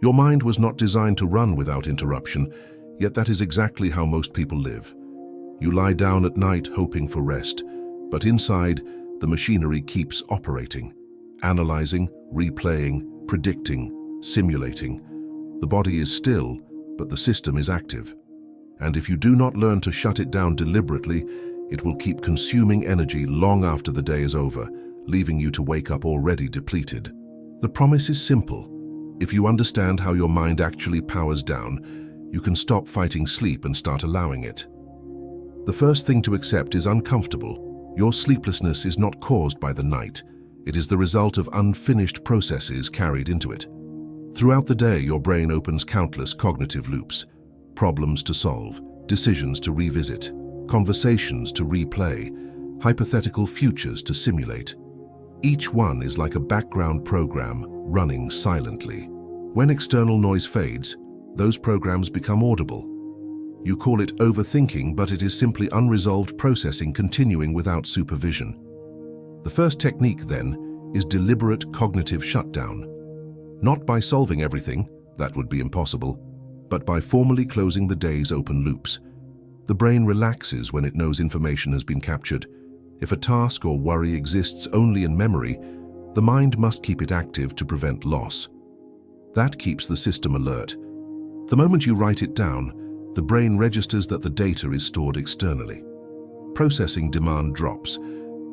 Your mind was not designed to run without interruption, yet that is exactly how most people live. You lie down at night hoping for rest, but inside, the machinery keeps operating, analyzing, replaying, predicting, simulating. The body is still, but the system is active. And if you do not learn to shut it down deliberately, it will keep consuming energy long after the day is over, leaving you to wake up already depleted. The promise is simple. If you understand how your mind actually powers down, you can stop fighting sleep and start allowing it. The first thing to accept is uncomfortable. Your sleeplessness is not caused by the night. It is the result of unfinished processes carried into it. Throughout the day, your brain opens countless cognitive loops. Problems to solve, decisions to revisit, conversations to replay, hypothetical futures to simulate. Each one is like a background program running silently. When external noise fades, those programs become audible. You call it overthinking, but it is simply unresolved processing continuing without supervision. The first technique, then, is deliberate cognitive shutdown. Not by solving everything, that would be impossible, but by formally closing the day's open loops. The brain relaxes when it knows information has been captured. If a task or worry exists only in memory, the mind must keep it active to prevent loss. That keeps the system alert. The moment you write it down, the brain registers that the data is stored externally. Processing demand drops.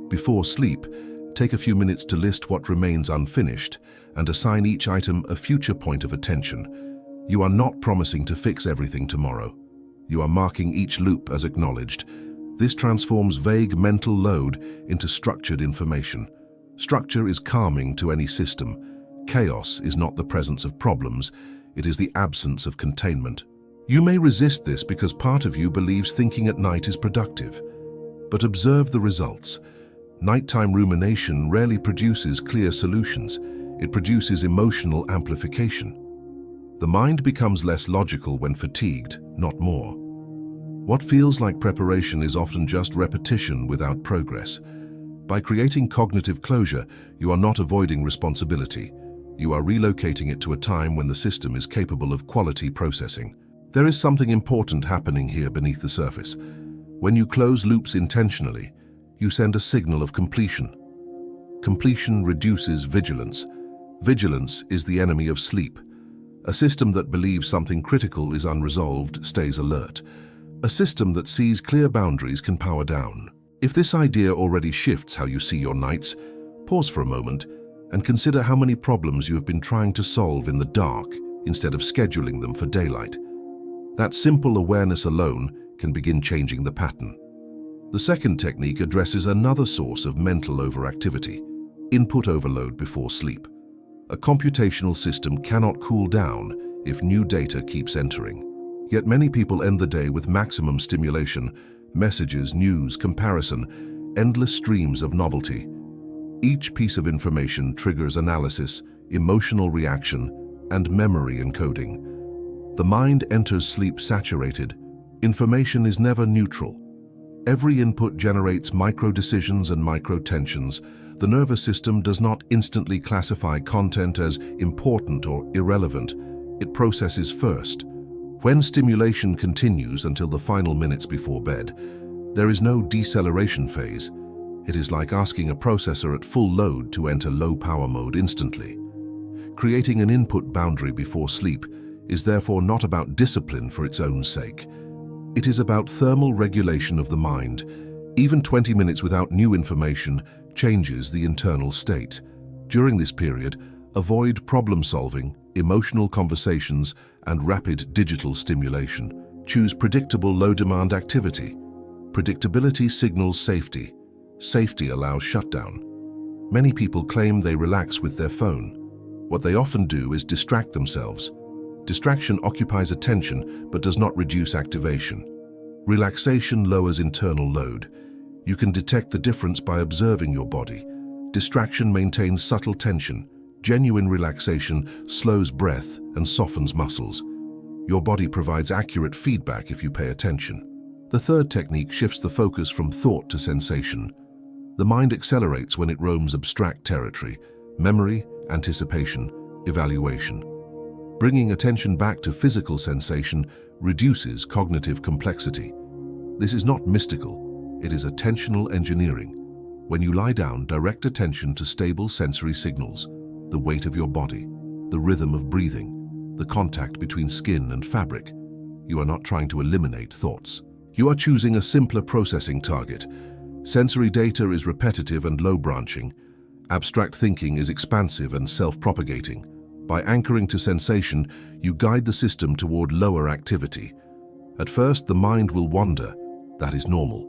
Before sleep, take a few minutes to list what remains unfinished and assign each item a future point of attention. You are not promising to fix everything tomorrow. You are marking each loop as acknowledged. This transforms vague mental load into structured information. Structure is calming to any system. Chaos is not the presence of problems, it is the absence of containment. You may resist this because part of you believes thinking at night is productive. But observe the results. Nighttime rumination rarely produces clear solutions. It produces emotional amplification. The mind becomes less logical when fatigued, not more. What feels like preparation is often just repetition without progress. By creating cognitive closure, you are not avoiding responsibility. You are relocating it to a time when the system is capable of quality processing. There is something important happening here beneath the surface. When you close loops intentionally, you send a signal of completion. Completion reduces vigilance. Vigilance is the enemy of sleep. A system that believes something critical is unresolved stays alert. A system that sees clear boundaries can power down. If this idea already shifts how you see your nights, pause for a moment and consider how many problems you have been trying to solve in the dark instead of scheduling them for daylight. That simple awareness alone can begin changing the pattern. The second technique addresses another source of mental overactivity: input overload before sleep. A computational system cannot cool down if new data keeps entering. Yet many people end the day with maximum stimulation: messages, news, comparison, endless streams of novelty. Each piece of information triggers analysis, emotional reaction, and memory encoding. The mind enters sleep saturated. Information is never neutral. Every input generates micro-decisions and micro-tensions. The nervous system does not instantly classify content as important or irrelevant. It processes first. When stimulation continues until the final minutes before bed, there is no deceleration phase. It is like asking a processor at full load to enter low power mode instantly. Creating an input boundary before sleep is therefore not about discipline for its own sake. It is about thermal regulation of the mind. Even 20 minutes without new information changes the internal state. During this period, avoid problem-solving, emotional conversations, and rapid digital stimulation. Choose predictable low-demand activity. Predictability signals safety. Safety allows shutdown. Many people claim they relax with their phone. What they often do is distract themselves. Distraction occupies attention but does not reduce activation. Relaxation lowers internal load. You can detect the difference by observing your body. Distraction maintains subtle tension. Genuine relaxation slows breath and softens muscles. Your body provides accurate feedback if you pay attention. The third technique shifts the focus from thought to sensation. The mind accelerates when it roams abstract territory: memory, anticipation, evaluation. Bringing attention back to physical sensation reduces cognitive complexity. This is not mystical, it is attentional engineering. When you lie down, direct attention to stable sensory signals, the weight of your body, the rhythm of breathing, the contact between skin and fabric. You are not trying to eliminate thoughts. You are choosing a simpler processing target. Sensory data is repetitive and low-branching. Abstract thinking is expansive and self-propagating. By anchoring to sensation, you guide the system toward lower activity. At first, the mind will wander. That is normal.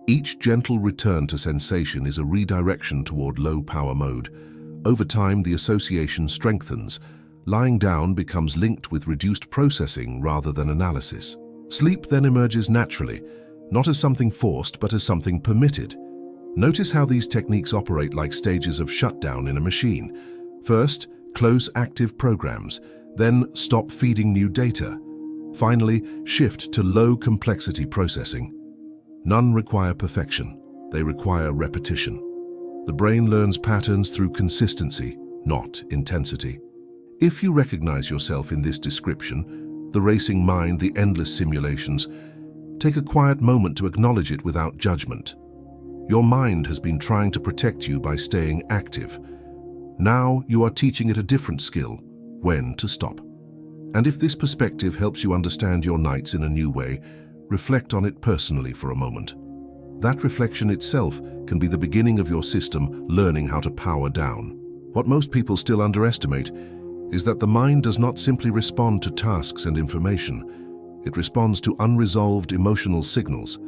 Each gentle return to sensation is a redirection toward low-power mode. Over time, the association strengthens. Lying down becomes linked with reduced processing rather than analysis. Sleep then emerges naturally, not as something forced, but as something permitted. Notice how these techniques operate like stages of shutdown in a machine. First, close active programs, then stop feeding new data. Finally, shift to low-complexity processing. None require perfection, they require repetition. The brain learns patterns through consistency, not intensity. If you recognize yourself in this description, the racing mind, the endless simulations, take a quiet moment to acknowledge it without judgment. Your mind has been trying to protect you by staying active. Now you are teaching it a different skill, when to stop. And if this perspective helps you understand your nights in a new way, reflect on it personally for a moment. That reflection itself can be the beginning of your system learning how to power down. What most people still underestimate is that the mind does not simply respond to tasks and information. It responds to unresolved emotional signals.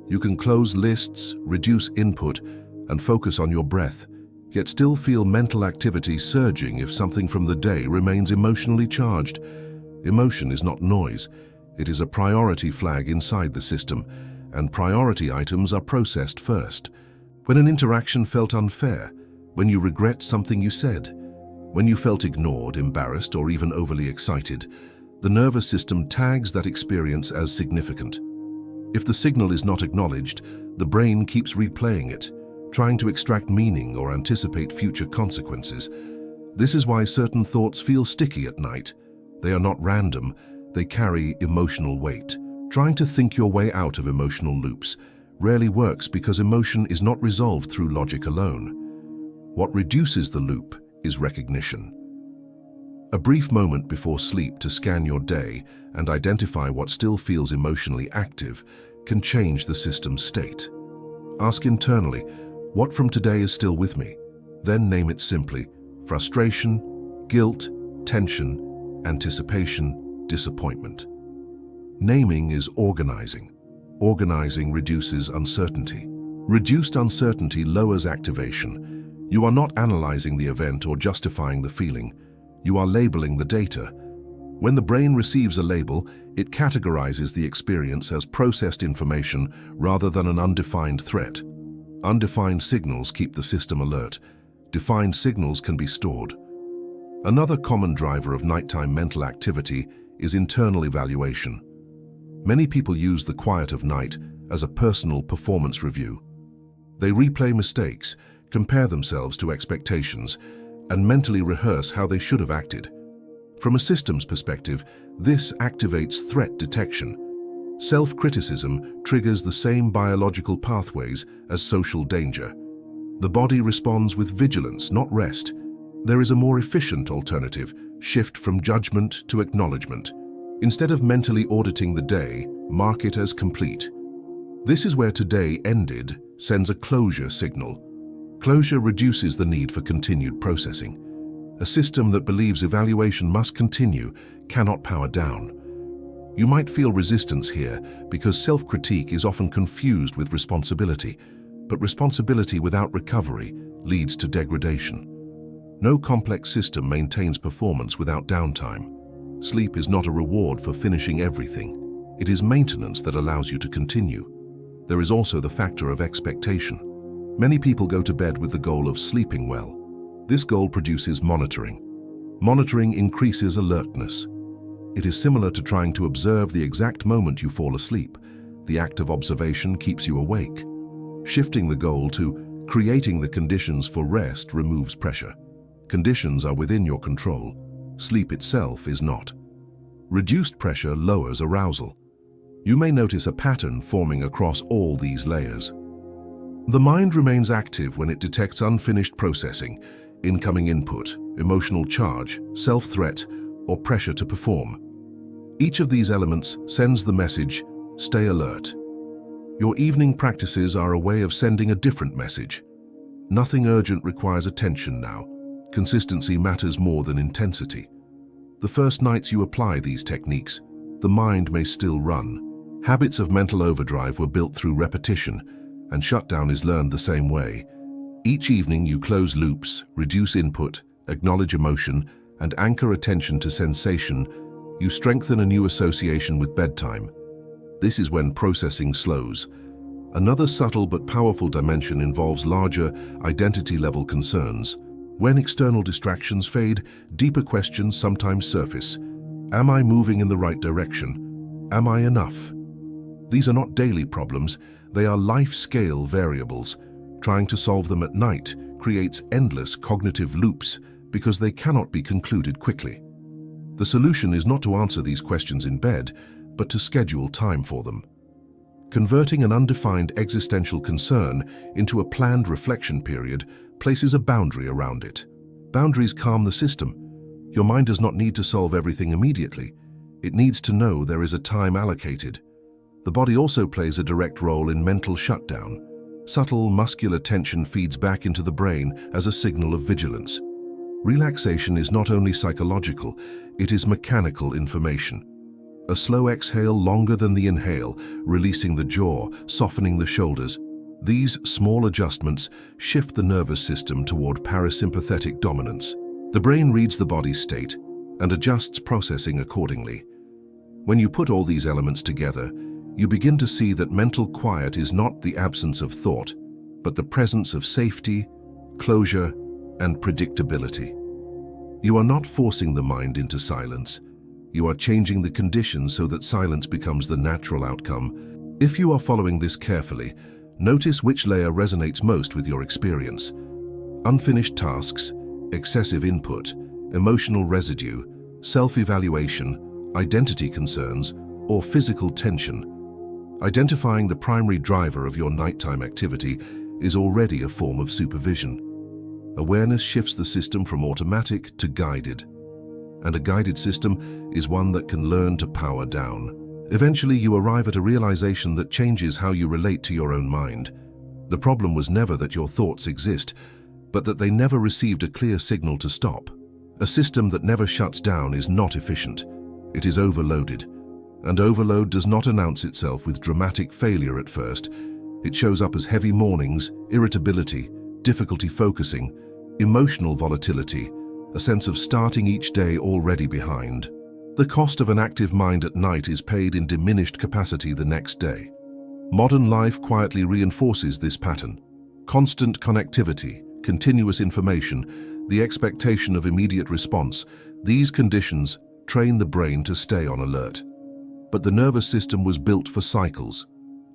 You can close lists, reduce input, and focus on your breath, yet still feel mental activity surging if something from the day remains emotionally charged. Emotion is not noise. It is a priority flag inside the system, and priority items are processed first. When an interaction felt unfair, when you regret something you said, when you felt ignored, embarrassed, or even overly excited, the nervous system tags that experience as significant. If the signal is not acknowledged, the brain keeps replaying it, trying to extract meaning or anticipate future consequences. This is why certain thoughts feel sticky at night. They are not random, they carry emotional weight. Trying to think your way out of emotional loops rarely works because emotion is not resolved through logic alone. What reduces the loop is recognition. A brief moment before sleep to scan your day and identify what still feels emotionally active can change the system's state. Ask internally, what from today is still with me? Then name it simply: frustration, guilt, tension, anticipation, disappointment. Naming is organizing. Organizing reduces uncertainty. Reduced uncertainty lowers activation. You are not analyzing the event or justifying the feeling. You are labeling the data. When the brain receives a label, it categorizes the experience as processed information rather than an undefined threat. Undefined signals keep the system alert. Defined signals can be stored. Another common driver of nighttime mental activity is internal evaluation. Many people use the quiet of night as a personal performance review. They replay mistakes, compare themselves to expectations, and mentally rehearse how they should have acted. From a systems perspective, this activates threat detection. Self-criticism triggers the same biological pathways as social danger. The body responds with vigilance, not rest. There is a more efficient alternative: shift from judgment to acknowledgement. Instead of mentally auditing the day, mark it as complete. This is where today ended sends a closure signal. Closure reduces the need for continued processing. A system that believes evaluation must continue cannot power down. You might feel resistance here because self-critique is often confused with responsibility, but responsibility without recovery leads to degradation. No complex system maintains performance without downtime. Sleep is not a reward for finishing everything. It is maintenance that allows you to continue. There is also the factor of expectation. Many people go to bed with the goal of sleeping well. This goal produces monitoring. Monitoring increases alertness. It is similar to trying to observe the exact moment you fall asleep. The act of observation keeps you awake. Shifting the goal to creating the conditions for rest removes pressure. Conditions are within your control. Sleep itself is not. Reduced pressure lowers arousal. You may notice a pattern forming across all these layers. The mind remains active when it detects unfinished processing, incoming input, emotional charge, self-threat, or pressure to perform. Each of these elements sends the message, stay alert. Your evening practices are a way of sending a different message. Nothing urgent requires attention now. Consistency matters more than intensity. The first nights you apply these techniques, the mind may still run. Habits of mental overdrive were built through repetition, and shutdown is learned the same way. Each evening you close loops, reduce input, acknowledge emotion, and anchor attention to sensation. You strengthen a new association with bedtime. This is when processing slows. Another subtle but powerful dimension involves larger, identity-level concerns. When external distractions fade, deeper questions sometimes surface. Am I moving in the right direction? Am I enough? These are not daily problems, they are life-scale variables. Trying to solve them at night creates endless cognitive loops because they cannot be concluded quickly. The solution is not to answer these questions in bed, but to schedule time for them. Converting an undefined existential concern into a planned reflection period places a boundary around it. Boundaries calm the system. Your mind does not need to solve everything immediately. It needs to know there is a time allocated. The body also plays a direct role in mental shutdown. Subtle muscular tension feeds back into the brain as a signal of vigilance. Relaxation is not only psychological, it is mechanical information. A slow exhale longer than the inhale, releasing the jaw, softening the shoulders. These small adjustments shift the nervous system toward parasympathetic dominance. The brain reads the body's state and adjusts processing accordingly. When you put all these elements together, you begin to see that mental quiet is not the absence of thought, but the presence of safety, closure, and predictability. You are not forcing the mind into silence. You are changing the conditions so that silence becomes the natural outcome. If you are following this carefully, notice which layer resonates most with your experience. Unfinished tasks, excessive input, emotional residue, self-evaluation, identity concerns, or physical tension. Identifying the primary driver of your nighttime activity is already a form of supervision. Awareness shifts the system from automatic to guided. And a guided system is one that can learn to power down. Eventually, you arrive at a realization that changes how you relate to your own mind. The problem was never that your thoughts exist, but that they never received a clear signal to stop. A system that never shuts down is not efficient. It is overloaded. And overload does not announce itself with dramatic failure at first. It shows up as heavy mornings, irritability, difficulty focusing, emotional volatility, a sense of starting each day already behind. The cost of an active mind at night is paid in diminished capacity the next day. Modern life quietly reinforces this pattern. Constant connectivity, continuous information, the expectation of immediate response, these conditions train the brain to stay on alert. But the nervous system was built for cycles: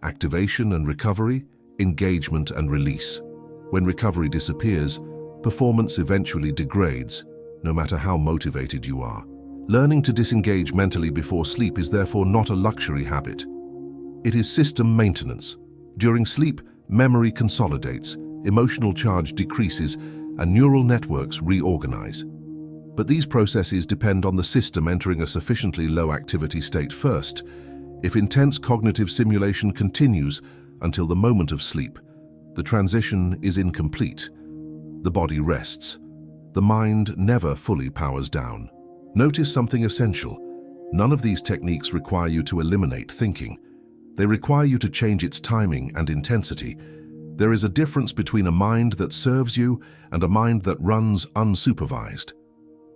activation and recovery, engagement and release. When recovery disappears, performance eventually degrades, no matter how motivated you are. Learning to disengage mentally before sleep is therefore not a luxury habit. It is system maintenance. During sleep, memory consolidates, emotional charge decreases, and neural networks reorganize. But these processes depend on the system entering a sufficiently low activity state first. If intense cognitive simulation continues until the moment of sleep, the transition is incomplete. The body rests. The mind never fully powers down. Notice something essential. None of these techniques require you to eliminate thinking. They require you to change its timing and intensity. There is a difference between a mind that serves you and a mind that runs unsupervised.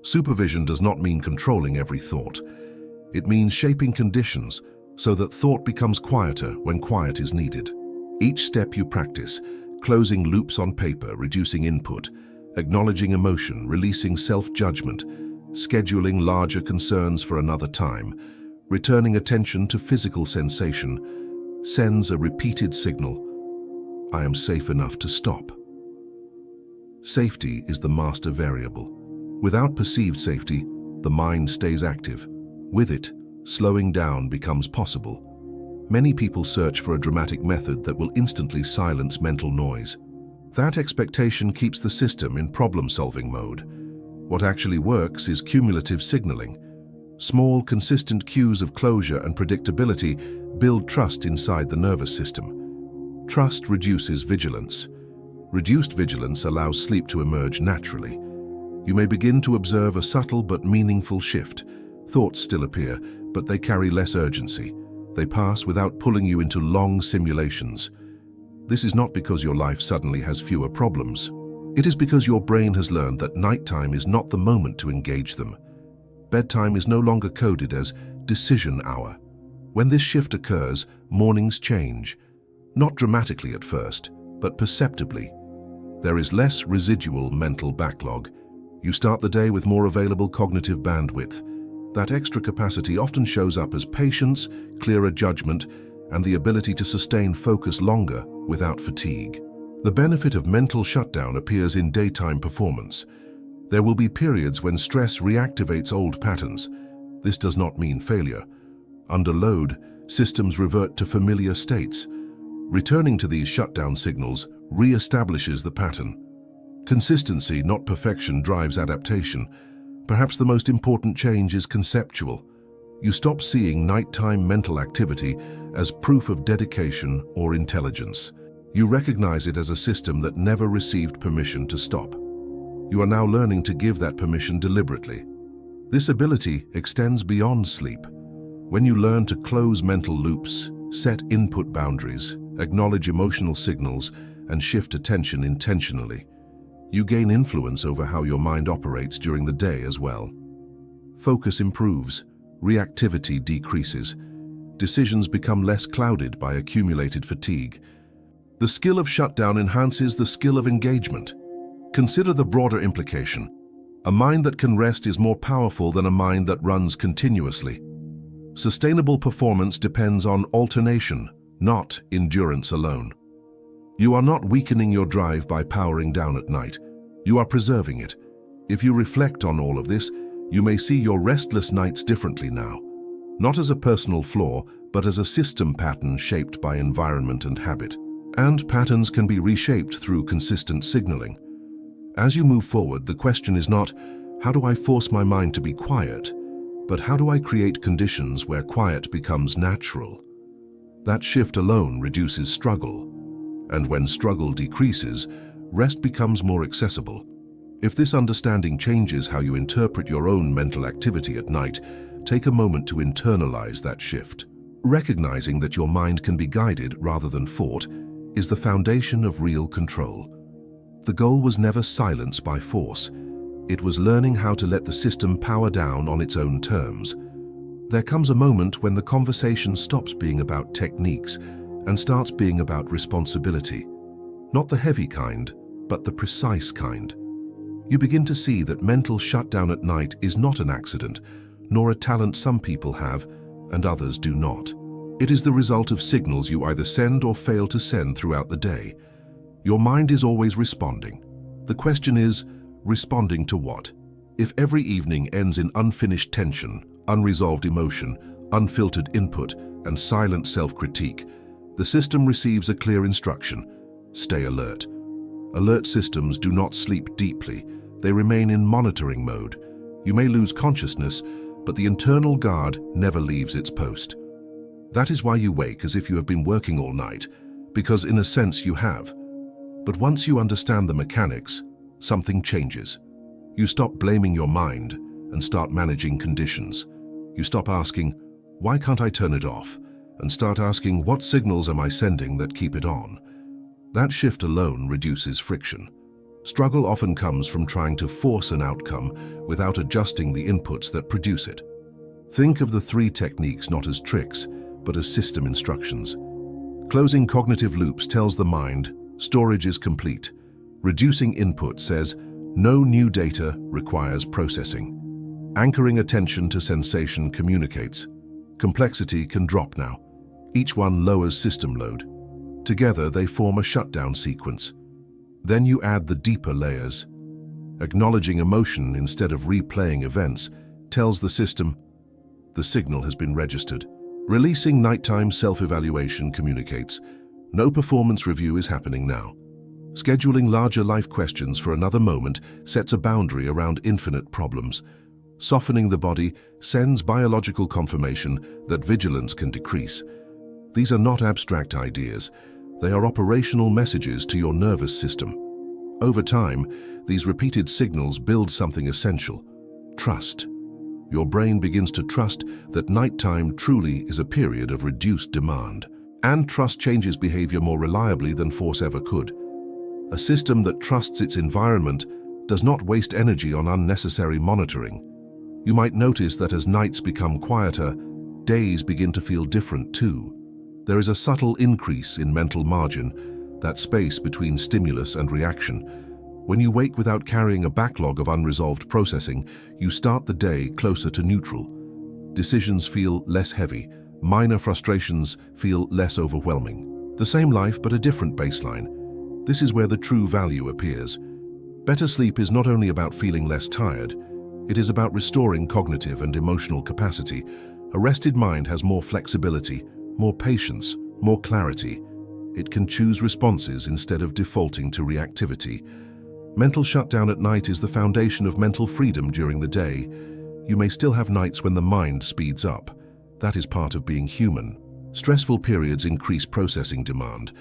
Supervision does not mean controlling every thought. It means shaping conditions so that thought becomes quieter when quiet is needed. Each step you practice, closing loops on paper, reducing input, acknowledging emotion, releasing self-judgment, scheduling larger concerns for another time, returning attention to physical sensation, sends a repeated signal: I am safe enough to stop. Safety is the master variable. Without perceived safety, the mind stays active. With it, slowing down becomes possible. Many people search for a dramatic method that will instantly silence mental noise. That expectation keeps the system in problem-solving mode. What actually works is cumulative signaling. Small, consistent cues of closure and predictability build trust inside the nervous system. Trust reduces vigilance. Reduced vigilance allows sleep to emerge naturally. You may begin to observe a subtle but meaningful shift. Thoughts still appear, but they carry less urgency. They pass without pulling you into long simulations. This is not because your life suddenly has fewer problems. It is because your brain has learned that nighttime is not the moment to engage them. Bedtime is no longer coded as decision hour. When this shift occurs, mornings change. Not dramatically at first, but perceptibly. There is less residual mental backlog. You start the day with more available cognitive bandwidth. That extra capacity often shows up as patience, clearer judgment, and the ability to sustain focus longer without fatigue. The benefit of mental shutdown appears in daytime performance. There will be periods when stress reactivates old patterns. This does not mean failure. Under load, systems revert to familiar states. Returning to these shutdown signals re-establishes the pattern. Consistency, not perfection, drives adaptation. Perhaps the most important change is conceptual. You stop seeing nighttime mental activity as proof of dedication or intelligence. You recognize it as a system that never received permission to stop. You are now learning to give that permission deliberately. This ability extends beyond sleep. When you learn to close mental loops, set input boundaries, acknowledge emotional signals, and shift attention intentionally, you gain influence over how your mind operates during the day as well. Focus improves, reactivity decreases, decisions become less clouded by accumulated fatigue. The skill of shutdown enhances the skill of engagement. Consider the broader implication. A mind that can rest is more powerful than a mind that runs continuously. Sustainable performance depends on alternation, not endurance alone. You are not weakening your drive by powering down at night. You are preserving it. If you reflect on all of this, you may see your restless nights differently now. Not as a personal flaw, but as a system pattern shaped by environment and habit. And patterns can be reshaped through consistent signaling. As you move forward, the question is not, how do I force my mind to be quiet? But how do I create conditions where quiet becomes natural? That shift alone reduces struggle. And when struggle decreases, rest becomes more accessible. If this understanding changes how you interpret your own mental activity at night, take a moment to internalize that shift. Recognizing that your mind can be guided rather than fought is the foundation of real control. The goal was never silence by force. It was learning how to let the system power down on its own terms. There comes a moment when the conversation stops being about techniques and starts being about responsibility. Not the heavy kind, but the precise kind. You begin to see that mental shutdown at night is not an accident, nor a talent some people have and others do not. It is the result of signals you either send or fail to send throughout the day. Your mind is always responding. The question is, responding to what? If every evening ends in unfinished tension, unresolved emotion, unfiltered input, and silent self-critique, the system receives a clear instruction: stay alert. Alert systems do not sleep deeply. They remain in monitoring mode. You may lose consciousness, but the internal guard never leaves its post. That is why you wake as if you have been working all night, because in a sense you have. But once you understand the mechanics, something changes. You stop blaming your mind and start managing conditions. You stop asking, why can't I turn it off? And start asking, what signals am I sending that keep it on? That shift alone reduces friction. Struggle often comes from trying to force an outcome without adjusting the inputs that produce it. Think of the 3 techniques not as tricks, but as system instructions. Closing cognitive loops tells the mind, storage is complete. Reducing input says, no new data requires processing. Anchoring attention to sensation communicates. Complexity can drop now. Each one lowers system load. Together they form a shutdown sequence. Then you add the deeper layers. Acknowledging emotion instead of replaying events tells the system, the signal has been registered. Releasing nighttime self-evaluation communicates, no performance review is happening now. Scheduling larger life questions for another moment sets a boundary around infinite problems. Softening the body sends biological confirmation that vigilance can decrease. These are not abstract ideas. They are operational messages to your nervous system. Over time, these repeated signals build something essential: trust. Your brain begins to trust that nighttime truly is a period of reduced demand. And trust changes behavior more reliably than force ever could. A system that trusts its environment does not waste energy on unnecessary monitoring. You might notice that as nights become quieter, days begin to feel different too. There is a subtle increase in mental margin, that space between stimulus and reaction. When you wake without carrying a backlog of unresolved processing, you start the day closer to neutral. Decisions feel less heavy. Minor frustrations feel less overwhelming. The same life, but a different baseline. This is where the true value appears. Better sleep is not only about feeling less tired, it is about restoring cognitive and emotional capacity. A rested mind has more flexibility, more patience, more clarity. It can choose responses instead of defaulting to reactivity. Mental shutdown at night is the foundation of mental freedom during the day. You may still have nights when the mind speeds up. That is part of being human. Stressful periods increase processing demand.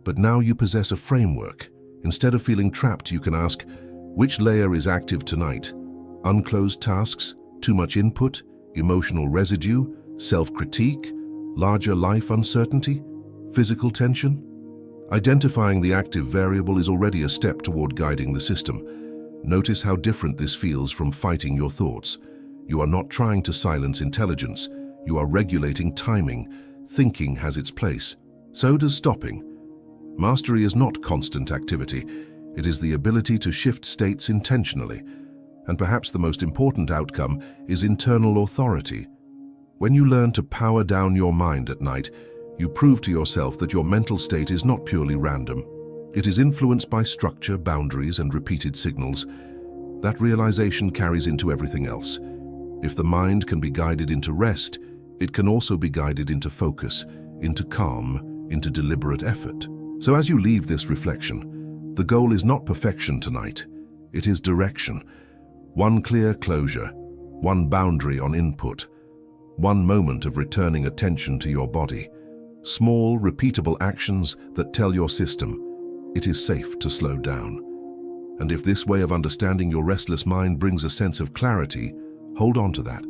But now you possess a framework. Instead of feeling trapped, you can ask, which layer is active tonight? Unclosed tasks, too much input, emotional residue, self-critique, larger life uncertainty, physical tension? Identifying the active variable is already a step toward guiding the system. Notice how different this feels from fighting your thoughts. You are not trying to silence intelligence. You are regulating timing. Thinking has its place. So does stopping. Mastery is not constant activity. It is the ability to shift states intentionally. And perhaps the most important outcome is internal authority. When you learn to power down your mind at night, you prove to yourself that your mental state is not purely random. It is influenced by structure, boundaries, and repeated signals. That realization carries into everything else. If the mind can be guided into rest, it can also be guided into focus, into calm, into deliberate effort. So as you leave this reflection, the goal is not perfection tonight. It is direction. One clear closure, one boundary on input, one moment of returning attention to your body. Small, repeatable actions that tell your system it is safe to slow down. And if this way of understanding your restless mind brings a sense of clarity, hold on to that.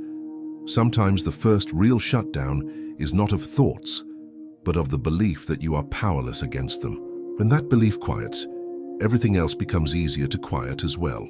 Sometimes the first real shutdown is not of thoughts, but of the belief that you are powerless against them. When that belief quiets, everything else becomes easier to quiet as well.